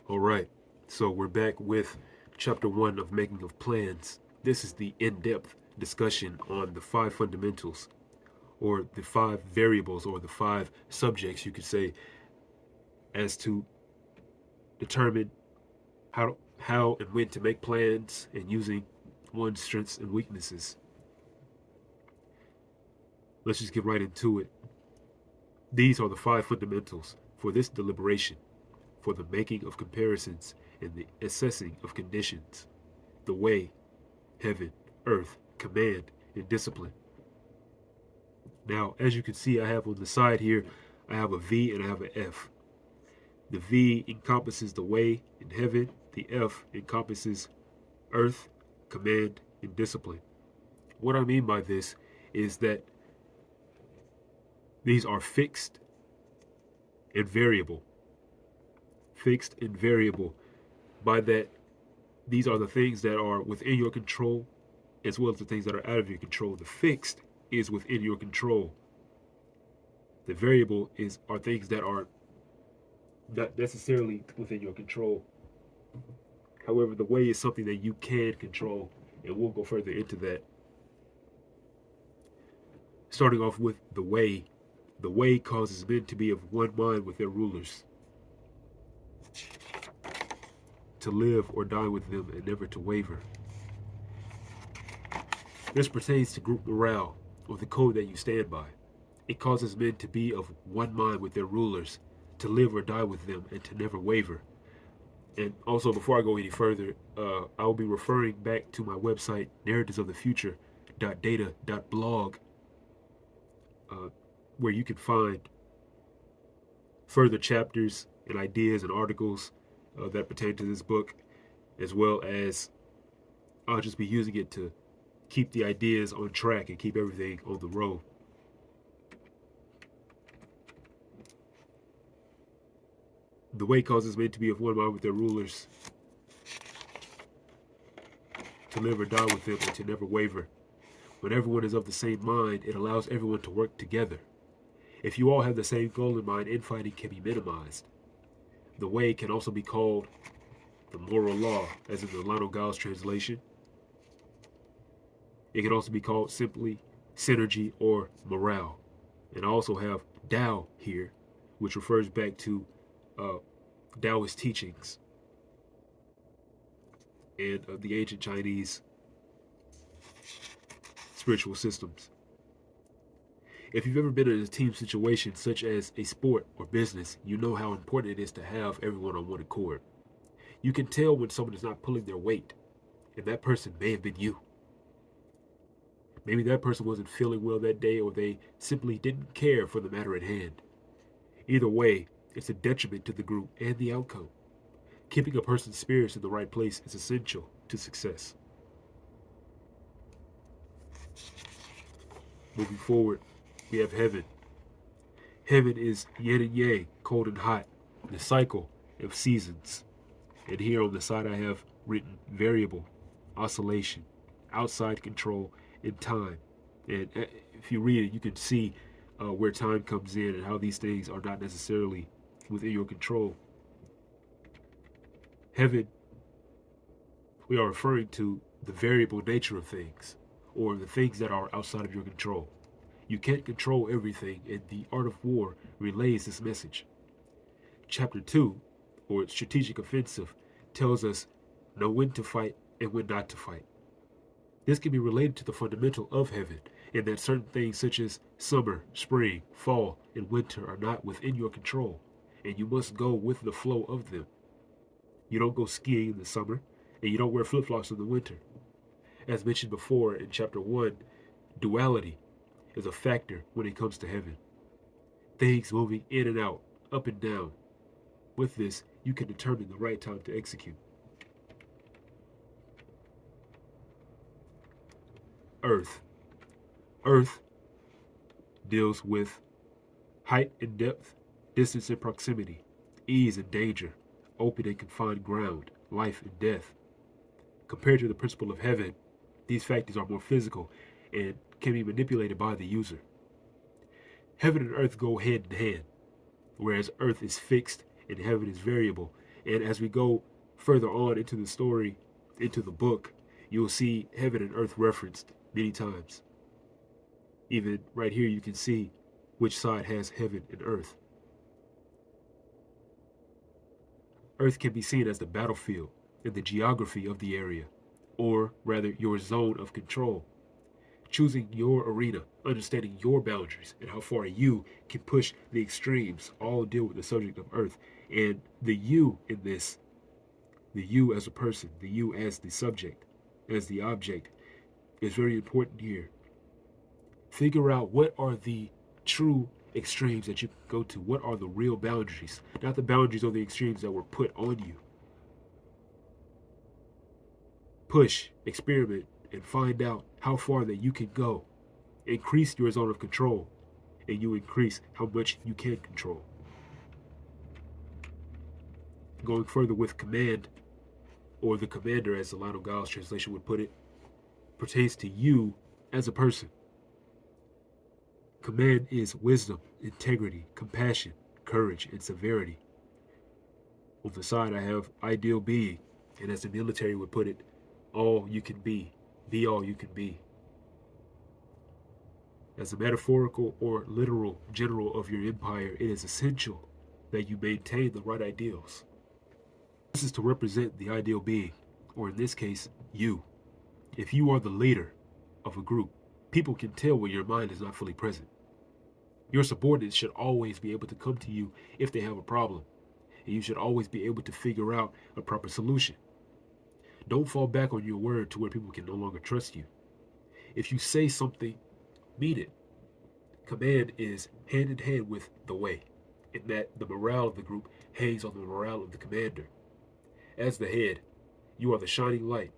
All right, so we're back with chapter 1 of Making of Plans. This is the in-depth discussion on the 5 fundamentals, or the 5 variables, or the 5 subjects, you could say, as to determine how and when to make plans and using one's strengths and weaknesses. Let's just get right into it. These are the 5 fundamentals for this deliberation, for the making of comparisons and the assessing of conditions, the way, heaven, earth, command, and discipline. Now, as you can see, I have on the side here, I have a V and I have an F. The V encompasses the way in heaven. The F encompasses earth, command, and discipline. What I mean by this is that these are fixed and variable. Fixed and variable. By that, these are the things that are within your control as well as the things that are out of your control. The fixed is within your control. The variable are things that are not necessarily within your control. However, the way is something that you can control, and we'll go further into that. Starting off with the way causes men to be of one mind with their rulers, to live or die with them and never to waver. This pertains to group morale, or the code that you stand by. It causes men to be of one mind with their rulers, to live or die with them, and to never waver. And also, before I go any further, I will be referring back to my website, narrativesofthefuture.data.blog, where you can find further chapters and ideas and articles that pertain to this book, as well as I'll just be using it to keep the ideas on track and keep everything on the road. The way causes men to be of one mind with their rulers, to live or die with them, and to never waver. When everyone is of the same mind, it allows everyone to work together. If you all have the same goal in mind, infighting can be minimized. The way can also be called the moral law, as in the Lionel Giles translation. It can also be called simply synergy or morale. And I also have Tao here, which refers back to Taoist teachings and the ancient Chinese spiritual systems. If you've ever been in a team situation such as a sport or business, you know how important it is to have everyone on one accord. You can tell when someone is not pulling their weight, and that person may have been you. Maybe that person wasn't feeling well that day, or they simply didn't care for the matter at hand. Either way, it's a detriment to the group and the outcome. Keeping a person's spirits in the right place is essential to success. Moving forward, we have heaven. Heaven is yin and yang, cold and hot, the cycle of seasons. And here on the side I have written variable, oscillation, outside control, and time. And if you read it, you can see where time comes in and how these things are not necessarily within your control. Heaven, we are referring to the variable nature of things, or the things that are outside of your control. You can't control everything, and the art of war relays this message. Chapter 2, or strategic offensive, tells us know when to fight and when not to fight. This can be related to the fundamental of heaven, in that certain things such as summer, spring, fall, and winter are not within your control, and you must go with the flow of them. You don't go skiing in the summer, and you don't wear flip-flops in the winter. As mentioned before in chapter 1, duality is a factor when it comes to heaven. Things moving in and out, up and down. With this, you can determine the right time to execute. Earth. Earth deals with height and depth, distance and proximity, ease and danger, open and confined ground, life and death. Compared to the principle of heaven, these factors are more physical and can be manipulated by the user. Heaven and earth go hand in hand. Whereas earth is fixed and heaven is variable, And as we go further on into the story, into the book, you'll see heaven and earth referenced many times. Even right here, you can see which side has heaven and earth. Earth can be seen as the battlefield and the geography of the area, or rather your zone of control. Choosing your arena, understanding your boundaries, and how far you can push the extremes all deal with the subject of Earth. And the you in this, the you as a person, the you as the subject, as the object, is very important here. Figure out what are the true extremes that you can go to. What are the real boundaries? Not the boundaries or the extremes that were put on you. Push, experiment, and find out how far that you can go. Increase your zone of control, and you increase how much you can control. Going further with command, or the commander as the Lionel Giles translation would put it, pertains to you as a person. Command is wisdom, integrity, compassion, courage, and severity. On the side, I have ideal being, and as the military would put it, all you can be all you can be. As a metaphorical or literal general of your empire, it is essential that you maintain the right ideals. This is to represent the ideal being, or in this case, you. If you are the leader of a group, people can tell when your mind is not fully present. Your subordinates should always be able to come to you if they have a problem, and you should always be able to figure out a proper solution. Don't fall back on your word to where people can no longer trust you. If you say something, mean it. Command is hand in hand with the way, in that the morale of the group hangs on the morale of the commander. As the head, you are the shining light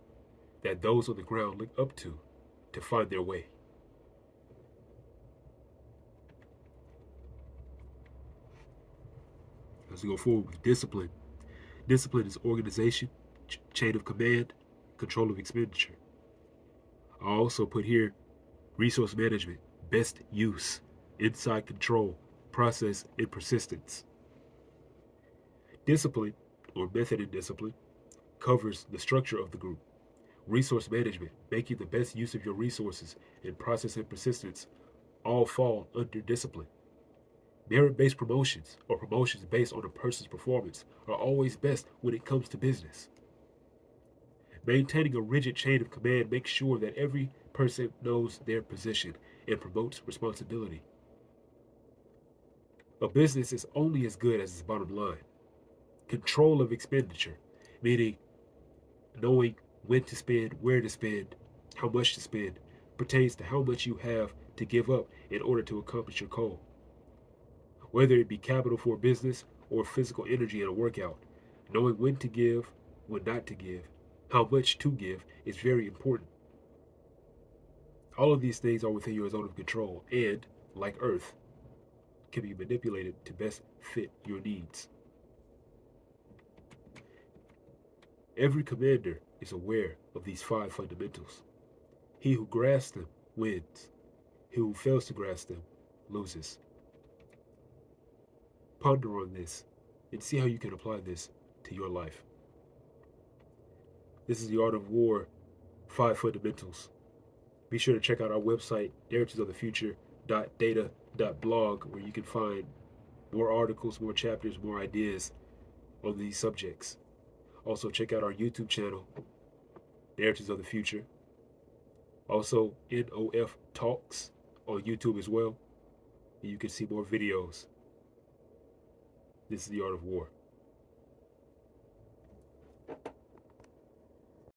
that those on the ground look up to find their way. As we go forward with discipline, discipline is organization, chain of command, control of expenditure. I also put here resource management, best use, inside control, process, and persistence. Discipline, or method in discipline, covers the structure of the group. Resource management, making the best use of your resources, and process and persistence all fall under discipline. Merit-based promotions, or promotions based on a person's performance, are always best when it comes to business. Maintaining a rigid chain of command makes sure that every person knows their position and promotes responsibility. A business is only as good as its bottom line. Control of expenditure, meaning knowing when to spend, where to spend, how much to spend, pertains to how much you have to give up in order to accomplish your goal. Whether it be capital for a business or physical energy in a workout, knowing when to give, when not to give, how much to give is very important. All of these things are within your zone of control and, like Earth, can be manipulated to best fit your needs. Every commander is aware of these 5 fundamentals. He who grasps them wins. He who fails to grasp them loses. Ponder on this and see how you can apply this to your life. This is The Art of War, 5 Fundamentals. Be sure to check out our website, narrativesofthefuture.data.blog, where you can find more articles, more chapters, more ideas on these subjects. Also, check out our YouTube channel, Narratives of the Future. Also, NOF Talks on YouTube as well. And you can see more videos. This is The Art of War.